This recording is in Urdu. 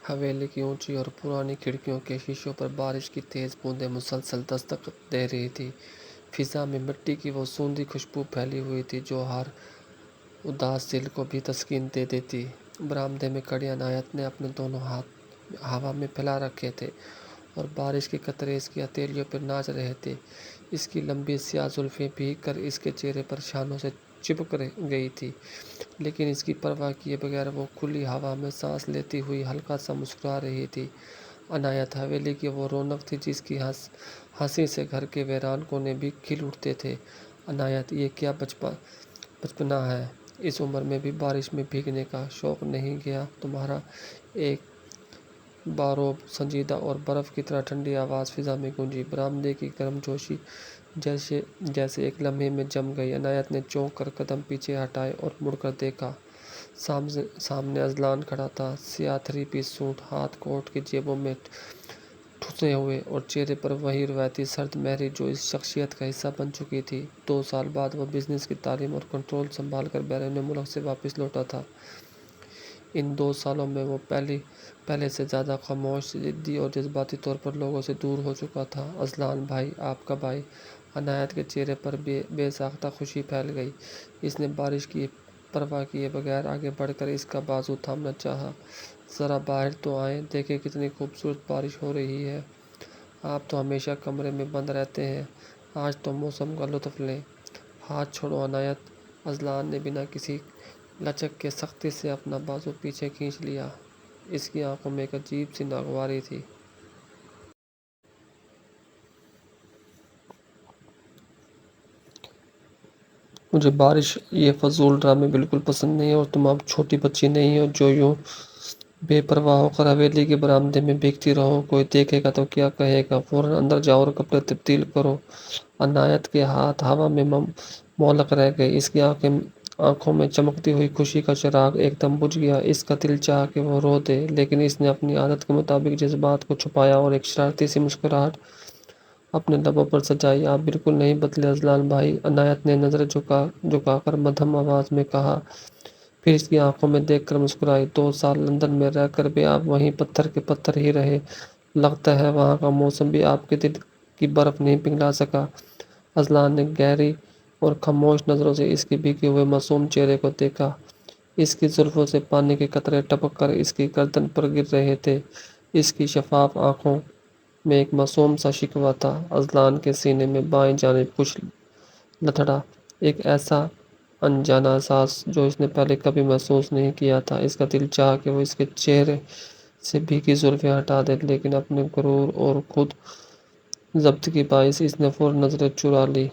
حویلی کی اونچی اور پرانی کھڑکیوں کے شیشوں پر بارش کی تیز بوندیں مسلسل دستک دے رہی تھی۔ فضا میں مٹی کی وہ سوندھی خوشبو پھیلی ہوئی تھی جو ہر اداس دل کو بھی تسکین دے دیتی۔ برآمدے میں کھڑی عنایت نے اپنے دونوں ہاتھ ہوا میں پھیلا رکھے تھے اور بارش کے قطرے اس کی ہتھیلیوں پر ناچ رہے تھے۔ اس کی لمبی سیاہ زلفیں بھیگ کر اس کے چہرے پر شانوں سے چپک گئی تھی، لیکن اس کی پرواہ کیے بغیر وہ کھلی ہوا میں سانس لیتی ہوئی ہلکا سا مسکرا رہی تھی۔ عنایت حویلی کی وہ رونق تھی جس کی ہنسی سے گھر کے ویران کونے بھی کھل اٹھتے تھے۔ عنایت، یہ کیا بچپنا ہے! اس عمر میں بھی بارش میں بھیگنے کا شوق نہیں گیا تمہارا؟ ایک باروب سنجیدہ اور برف کی طرح ٹھنڈی آواز فضا میں گونجی۔ برآمدے کی گرمجوشی جیسے ایک لمحے میں جم گئی۔ عنایت نے چونک کر قدم پیچھے ہٹائے اور مڑ کر دیکھا۔ سامنے اذلان کھڑا تھا، سیاہ تھری پیس سوٹ، ہاتھ کوٹ کی جیبوں میں ٹھسے ہوئے اور چہرے پر وہی روایتی سرد مہری جو اس شخصیت کا حصہ بن چکی تھی۔ 2 سال بعد وہ بزنس کی تعلیم اور کنٹرول سنبھال کر بیرون ملک سے واپس لوٹا تھا۔ ان 2 سالوں میں وہ پہلے سے زیادہ خاموش، ضدی اور جذباتی طور پر لوگوں سے دور ہو چکا تھا۔ اذلان بھائی، آپ کب آئے؟ عنایت کے چہرے پر بے ساختہ خوشی پھیل گئی۔ اس نے بارش کی پرواہ کیے بغیر آگے بڑھ کر اس کا بازو تھامنا چاہا۔ ذرا باہر تو آئیں، دیکھیں کتنی خوبصورت بارش ہو رہی ہے۔ آپ تو ہمیشہ کمرے میں بند رہتے ہیں، آج تو موسم کا لطف لیں۔ ہاتھ چھوڑو عنایت! اذلان نے بنا کسی لچک کے سختی سے اپنا بازو پیچھے کھینچ لیا۔ اس کی آنکھوں میں ایک عجیب سی ناگواری تھی۔ مجھے بارش، یہ فضول ڈرامے بالکل پسند نہیں، اور تم اب چھوٹی بچی نہیں ہو جو یوں بے پرواہ ہو کر حویلی کے برآمدے میں بھیگتی رہو۔ کوئی دیکھے گا تو کیا کہے گا؟ فوراً اندر جاؤ اور کپڑے تبدیل کرو۔ عنایت کے ہاتھ ہوا میں معلق رہ گئے۔ اس کی آنکھوں میں چمکتی ہوئی خوشی کا چراغ ایک دم بجھ گیا۔ اس کا دل چاہا کہ وہ رو دے، لیکن اس نے اپنی عادت کے مطابق جذبات کو چھپایا اور ایک شرارتی سی مسکراہٹ اپنے لبوں پر سجائی۔ آپ بالکل نہیں بدلے اذلان بھائی، عنایت نے نظریں جھکا کر مدھم آواز میں کہا، پھر اس کی آنکھوں میں دیکھ کر مسکرائی۔ 2 سال لندن میں رہ کر بھی آپ وہیں پتھر کے پتھر ہی رہے، لگتا ہے وہاں کا موسم بھی آپ کے دل کی برف نہیں پگھلا سکا۔ اذلان نے گہری اور خاموش نظروں سے اس کے بھیگے ہوئے معصوم چہرے کو دیکھا۔ اس کی زلفوں سے پانی کے قطرے ٹپک کر اس کی گردن پر گر رہے تھے۔ اس کی شفاف آنکھوں میں ایک معصوم سا شکوہ تھا۔ اذلان کے سینے میں بائیں جانب کچھ لتھڑا، ایک ایسا انجانا احساس جو اس نے پہلے کبھی محسوس نہیں کیا تھا۔ اس کا دل چاہا کہ وہ اس کے چہرے سے بھیگی زلفیں ہٹا دے، لیکن اپنے غرور اور خود ضبط کے باعث اس نے فوراً نظریں چرا لی۔